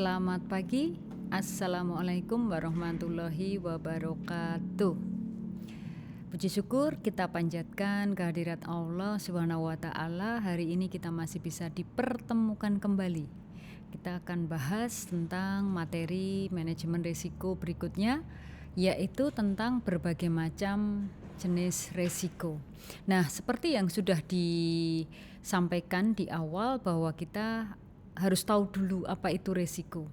Selamat pagi, Assalamualaikum warahmatullahi wabarakatuh. Puji syukur kita panjatkan kehadirat Allah Subhanahu wa Ta'ala. Hari ini kita masih bisa dipertemukan kembali. Kita akan bahas tentang materi manajemen risiko berikutnya, yaitu tentang berbagai macam jenis risiko. Nah, seperti yang sudah disampaikan di awal bahwa kita harus tahu dulu apa itu risiko.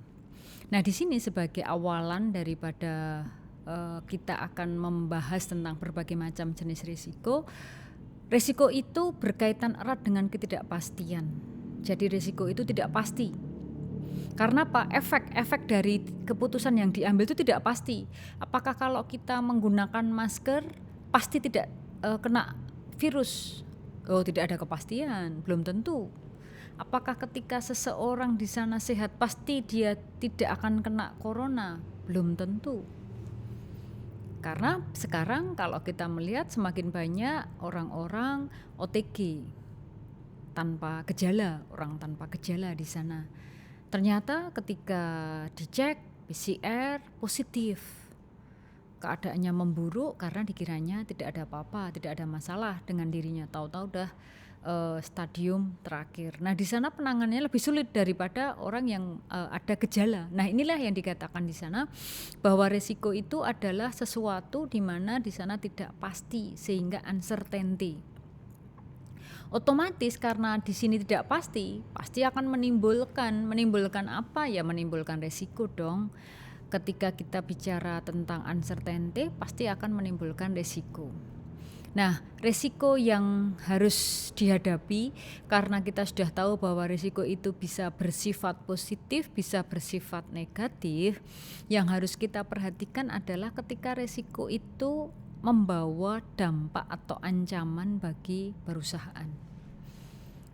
Nah, di sini sebagai awalan daripada kita akan membahas tentang berbagai macam jenis risiko. Risiko itu berkaitan erat dengan ketidakpastian. Jadi risiko itu tidak pasti. Karena apa? Efek dari keputusan yang diambil itu tidak pasti. Apakah kalau kita menggunakan masker pasti tidak kena virus? Oh, tidak ada kepastian, belum tentu. Apakah ketika seseorang di sana sehat pasti dia tidak akan kena corona? Belum tentu. Karena sekarang kalau kita melihat semakin banyak orang-orang OTG tanpa gejala, orang tanpa gejala di sana. Ternyata ketika dicek PCR positif, keadaannya memburuk karena dikiranya tidak ada apa-apa, tidak ada masalah dengan dirinya. Tahu-tahu udah stadium terakhir. Nah, di sana penanganannya lebih sulit daripada orang yang ada gejala. Nah, inilah yang dikatakan di sana bahwa risiko itu adalah sesuatu di mana di sana tidak pasti sehingga uncertainty. Otomatis karena di sini tidak pasti akan menimbulkan apa ya? Menimbulkan risiko dong. Ketika kita bicara tentang uncertainty pasti akan menimbulkan risiko. Nah, risiko yang harus dihadapi karena kita sudah tahu bahwa risiko itu bisa bersifat positif, bisa bersifat negatif. Yang harus kita perhatikan adalah ketika risiko itu membawa dampak atau ancaman bagi perusahaan.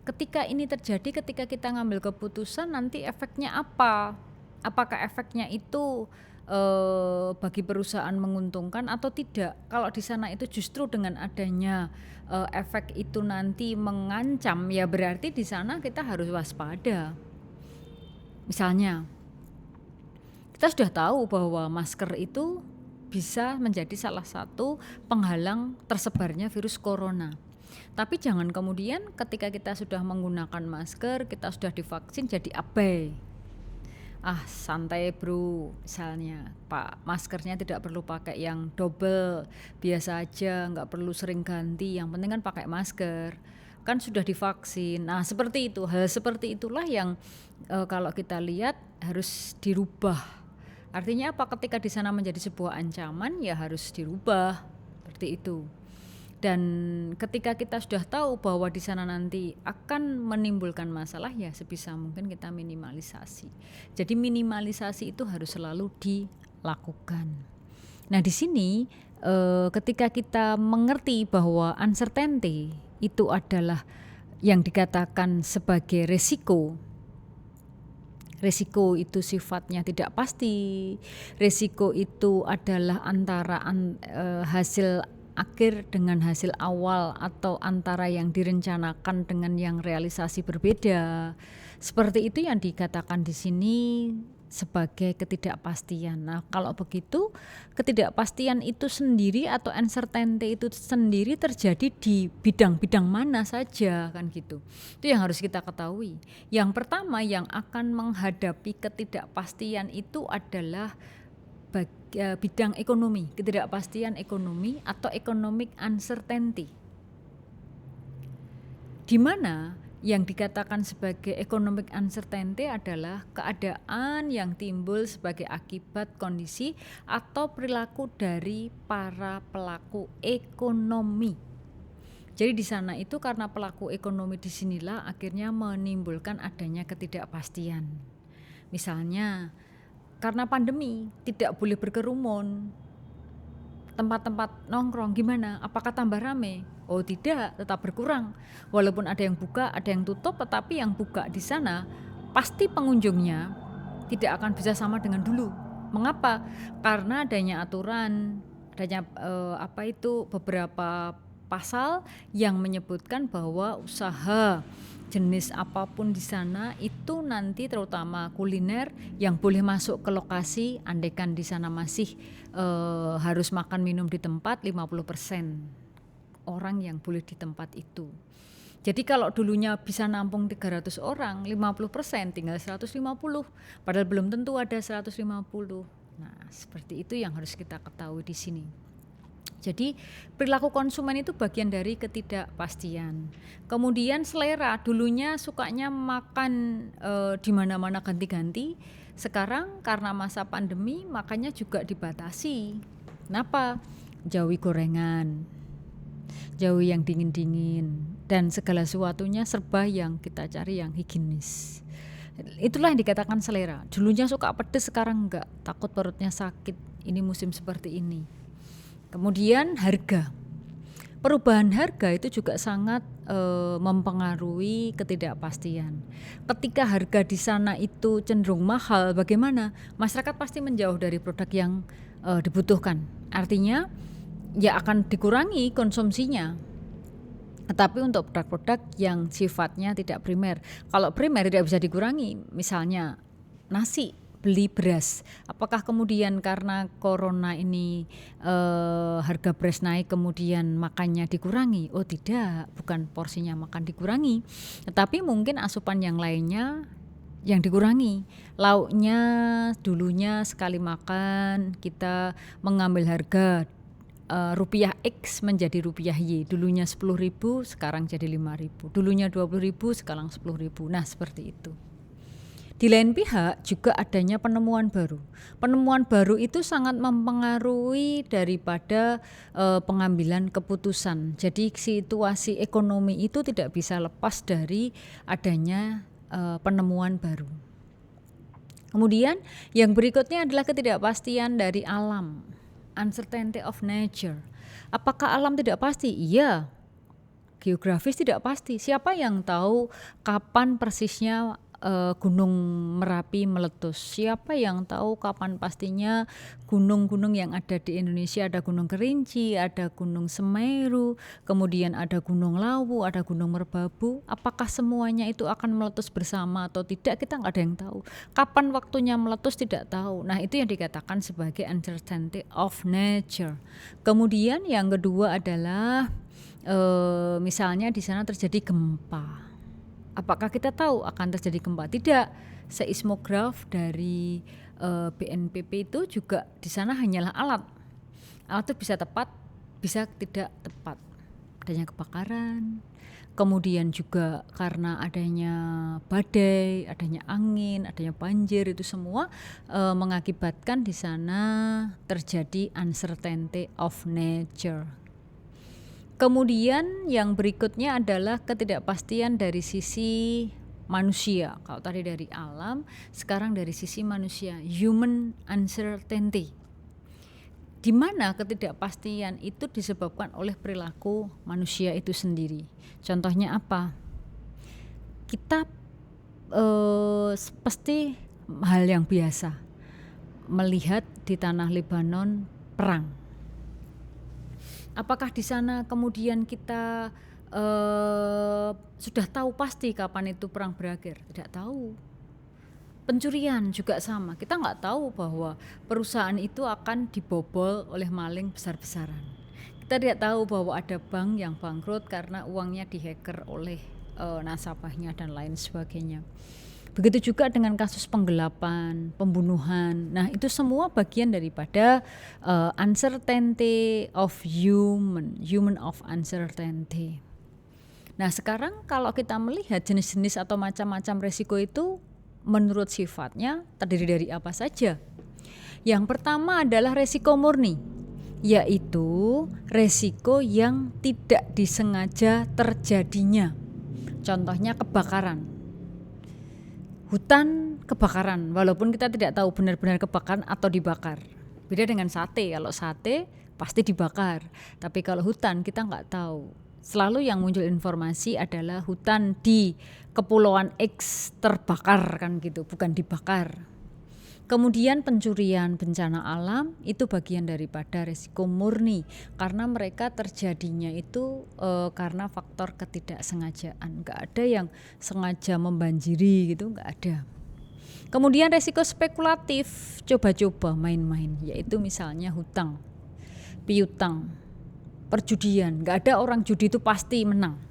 Ketika ini terjadi, ketika kita ngambil keputusan, nanti efeknya apa? Apakah efeknya itu bagi perusahaan menguntungkan atau tidak? Kalau di sana itu justru dengan adanya efek itu nanti mengancam, ya berarti di sana kita harus waspada. Misalnya, kita sudah tahu bahwa masker itu bisa menjadi salah satu penghalang tersebarnya virus corona. Tapi jangan kemudian ketika kita sudah menggunakan masker, kita sudah divaksin jadi abai. Santai bro, misalnya Pak, maskernya tidak perlu pakai yang double, biasa aja, nggak perlu sering ganti, yang penting kan pakai masker, kan sudah divaksin. Nah, seperti itu, hal seperti itulah yang kalau kita lihat harus dirubah. Artinya apa? Ketika di sana menjadi sebuah ancaman, ya harus dirubah, seperti itu. Dan ketika kita sudah tahu bahwa di sana nanti akan menimbulkan masalah, ya sebisa mungkin kita minimalisasi. Jadi minimalisasi itu harus selalu dilakukan. Nah, di sini ketika kita mengerti bahwa uncertainty itu adalah yang dikatakan sebagai risiko. Risiko itu sifatnya tidak pasti. Risiko itu adalah antara hasil akhir dengan hasil awal atau antara yang direncanakan dengan yang realisasi berbeda. Seperti itu yang dikatakan di sini sebagai ketidakpastian. Nah, kalau begitu ketidakpastian itu sendiri atau uncertainty itu sendiri terjadi di bidang-bidang mana saja kan gitu. Itu yang harus kita ketahui. Yang pertama yang akan menghadapi ketidakpastian itu adalah bidang ekonomi, ketidakpastian ekonomi atau economic uncertainty. Di mana yang dikatakan sebagai economic uncertainty adalah keadaan yang timbul sebagai akibat kondisi atau perilaku dari para pelaku ekonomi. Jadi di sana itu karena pelaku ekonomi disinilah akhirnya menimbulkan adanya ketidakpastian. Misalnya karena pandemi tidak boleh berkerumun, tempat-tempat nongkrong gimana? Apakah tambah rame? Oh tidak, tetap berkurang. Walaupun ada yang buka, ada yang tutup, tetapi yang buka di sana pasti pengunjungnya tidak akan bisa sama dengan dulu. Mengapa? Karena adanya aturan, adanya beberapa pasal yang menyebutkan bahwa usaha jenis apapun di sana itu nanti terutama kuliner yang boleh masuk ke lokasi, andaikan di sana masih harus makan minum di tempat, 50% orang yang boleh di tempat itu. Jadi kalau dulunya bisa nampung 300 orang, 50% tinggal 150, padahal belum tentu ada 150. Nah, seperti itu yang harus kita ketahui di sini. Jadi perilaku konsumen itu bagian dari ketidakpastian. Kemudian selera, dulunya sukanya makan di mana-mana ganti-ganti. Sekarang karena masa pandemi makanya juga dibatasi. Kenapa? Jauhi gorengan, jauhi yang dingin-dingin, dan segala sesuatunya serba yang kita cari yang higienis. Itulah yang dikatakan selera. Dulunya suka pedes, sekarang enggak, takut perutnya sakit. Ini musim seperti ini. Kemudian harga. Perubahan harga itu juga sangat mempengaruhi ketidakpastian. Ketika harga di sana itu cenderung mahal, bagaimana? Masyarakat pasti menjauh dari produk yang dibutuhkan. Artinya ya akan dikurangi konsumsinya. Tetapi untuk produk-produk yang sifatnya tidak primer. Kalau primer tidak bisa dikurangi, misalnya nasi, beli beras. Apakah kemudian karena corona ini harga beras naik kemudian makannya dikurangi? Oh tidak, bukan porsinya makan dikurangi. Tetapi mungkin asupan yang lainnya yang dikurangi. Lauknya dulunya sekali makan kita mengambil harga rupiah X menjadi rupiah Y. Dulunya 10.000 sekarang jadi 5.000. Dulunya 20.000 sekarang 10.000. Nah seperti itu. Di lain pihak juga adanya penemuan baru. Penemuan baru itu sangat mempengaruhi daripada pengambilan keputusan. Jadi situasi ekonomi itu tidak bisa lepas dari adanya penemuan baru. Kemudian yang berikutnya adalah ketidakpastian dari alam. Uncertainty of nature. Apakah alam tidak pasti? Iya. Geografis tidak pasti. Siapa yang tahu kapan persisnya Gunung Merapi meletus? Siapa yang tahu kapan pastinya gunung-gunung yang ada di Indonesia, ada Gunung Kerinci, ada Gunung Semeru, kemudian ada Gunung Lawu, ada Gunung Merbabu. Apakah semuanya itu akan meletus bersama atau tidak? Kita nggak ada yang tahu. Kapan waktunya meletus tidak tahu. Nah itu yang dikatakan sebagai uncertainty of nature. Kemudian yang kedua adalah misalnya di sana terjadi gempa. Apakah kita tahu akan terjadi gempa? Tidak. Seismograf dari BNPB itu juga di sana hanyalah alat. Alat itu bisa tepat, bisa tidak tepat. Adanya kebakaran, kemudian juga karena adanya badai, adanya angin, adanya banjir, itu semua mengakibatkan di sana terjadi uncertainty of nature. Kemudian yang berikutnya adalah ketidakpastian dari sisi manusia. Kalau tadi dari alam, sekarang dari sisi manusia, human uncertainty. Di mana ketidakpastian itu disebabkan oleh perilaku manusia itu sendiri. Contohnya apa? Kita pasti hal yang biasa melihat di tanah Lebanon perang. Apakah di sana kemudian kita sudah tahu pasti kapan itu perang berakhir? Tidak tahu. Pencurian juga sama. Kita nggak tahu bahwa perusahaan itu akan dibobol oleh maling besar-besaran. Kita tidak tahu bahwa ada bank yang bangkrut karena uangnya dihacker oleh nasabahnya dan lain sebagainya. Begitu juga dengan kasus penggelapan, pembunuhan. Nah itu semua bagian daripada uncertainty of human of uncertainty. Nah sekarang kalau kita melihat jenis-jenis atau macam-macam resiko itu menurut sifatnya terdiri dari apa saja. Yang pertama adalah resiko murni, yaitu resiko yang tidak disengaja terjadinya. Contohnya kebakaran. Hutan kebakaran, walaupun kita tidak tahu benar-benar kebakaran atau dibakar. Beda dengan sate, kalau sate pasti dibakar, tapi kalau hutan kita nggak tahu. Selalu yang muncul informasi adalah hutan di Kepulauan X terbakar kan gitu, bukan dibakar. Kemudian pencurian, bencana alam itu bagian daripada resiko murni karena mereka terjadinya itu karena faktor ketidaksengajaan. Nggak ada yang sengaja membanjiri gitu, nggak ada. Kemudian resiko spekulatif, coba-coba main-main, yaitu misalnya hutang, piutang, perjudian. Nggak ada orang judi itu pasti menang.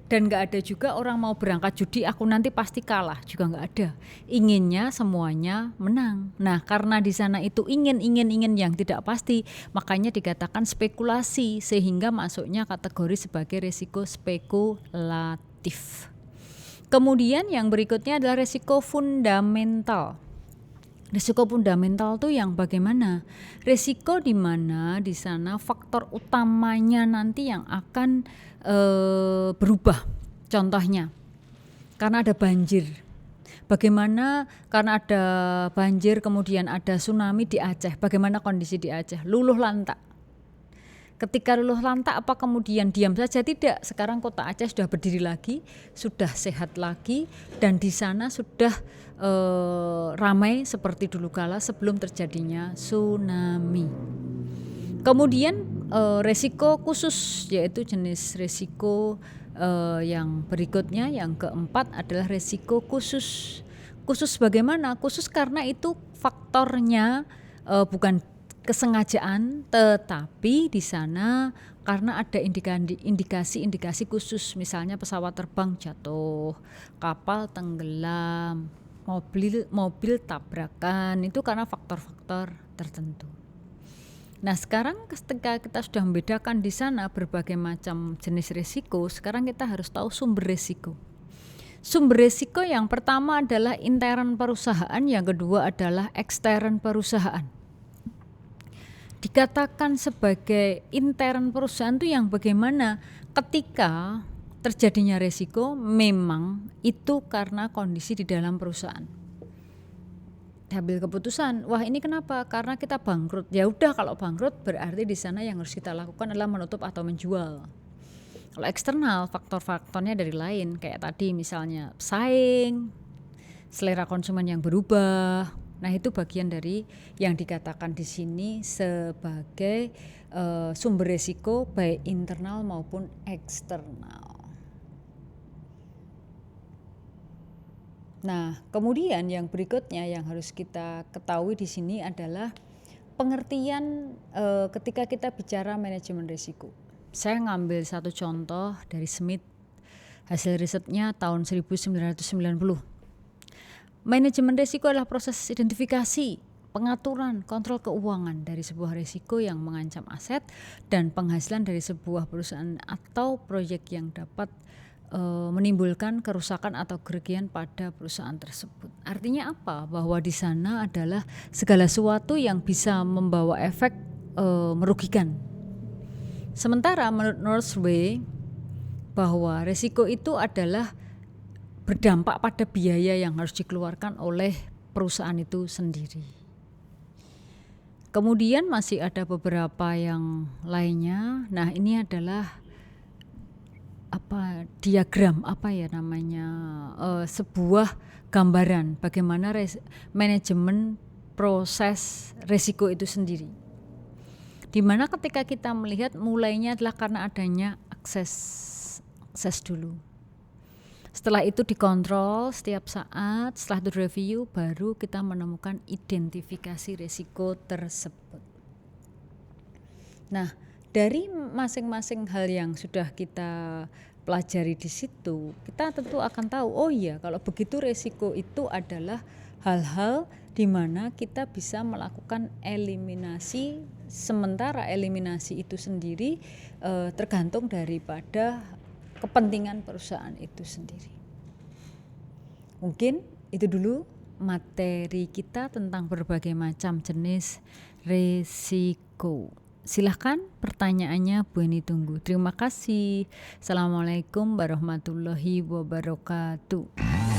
Dan nggak ada juga orang mau berangkat judi aku nanti pasti kalah, juga nggak ada. Inginnya semuanya menang. Nah karena di sana itu ingin yang tidak pasti, makanya dikatakan spekulasi sehingga masuknya kategori sebagai resiko spekulatif. Kemudian yang berikutnya adalah resiko fundamental. Risiko fundamental tuh yang bagaimana? Risiko di mana di sana faktor utamanya nanti yang akan berubah. Contohnya, karena ada banjir. Bagaimana karena ada banjir kemudian ada tsunami di Aceh. Bagaimana kondisi di Aceh? Luluh lantak. Ketika luluh lantak apa kemudian diam saja? Tidak. Sekarang kota Aceh sudah berdiri lagi, sudah sehat lagi dan di sana sudah ramai seperti dulu kala sebelum terjadinya tsunami. Kemudian resiko khusus yaitu jenis resiko yang berikutnya yang keempat adalah resiko khusus. Khusus bagaimana? Khusus karena itu faktornya bukan kesengajaan, tetapi di sana karena ada indikasi khusus, misalnya pesawat terbang jatuh, kapal tenggelam, mobil tabrakan, itu karena faktor-faktor tertentu. Nah sekarang ketika kita sudah membedakan di sana berbagai macam jenis risiko, sekarang kita harus tahu sumber risiko. Sumber risiko yang pertama adalah intern perusahaan, yang kedua adalah ekstern perusahaan. Dikatakan sebagai intern perusahaan itu yang bagaimana ketika terjadinya risiko memang itu karena kondisi di dalam perusahaan. Ambil keputusan, wah ini kenapa? Karena kita bangkrut. Ya udah kalau bangkrut berarti di sana yang harus kita lakukan adalah menutup atau menjual. Kalau eksternal faktor-faktornya dari lain kayak tadi misalnya saing, selera konsumen yang berubah. Nah itu bagian dari yang dikatakan di sini sebagai sumber risiko baik internal maupun eksternal. Nah kemudian yang berikutnya yang harus kita ketahui di sini adalah pengertian ketika kita bicara manajemen risiko. Saya ngambil satu contoh dari Smith, hasil risetnya tahun 1990. Manajemen risiko adalah proses identifikasi, pengaturan, kontrol keuangan dari sebuah risiko yang mengancam aset dan penghasilan dari sebuah perusahaan atau proyek yang dapat menimbulkan kerusakan atau kerugian pada perusahaan tersebut. Artinya apa? Bahwa di sana adalah segala sesuatu yang bisa membawa efek merugikan. Sementara menurut Northway bahwa risiko itu adalah berdampak pada biaya yang harus dikeluarkan oleh perusahaan itu sendiri. Kemudian masih ada beberapa yang lainnya. Nah ini adalah diagram sebuah gambaran bagaimana manajemen proses risiko itu sendiri. Dimana ketika kita melihat mulainya adalah karena adanya akses dulu. Setelah itu dikontrol setiap saat, setelah itu review, baru kita menemukan identifikasi risiko tersebut. Nah, dari masing-masing hal yang sudah kita pelajari di situ, kita tentu akan tahu, oh iya kalau begitu risiko itu adalah hal-hal di mana kita bisa melakukan eliminasi, sementara eliminasi itu sendiri tergantung daripada kepentingan perusahaan itu sendiri. Mungkin itu dulu materi kita tentang berbagai macam jenis risiko. Silahkan pertanyaannya Bu Eni tunggu. Terima kasih. Assalamualaikum warahmatullahi wabarakatuh.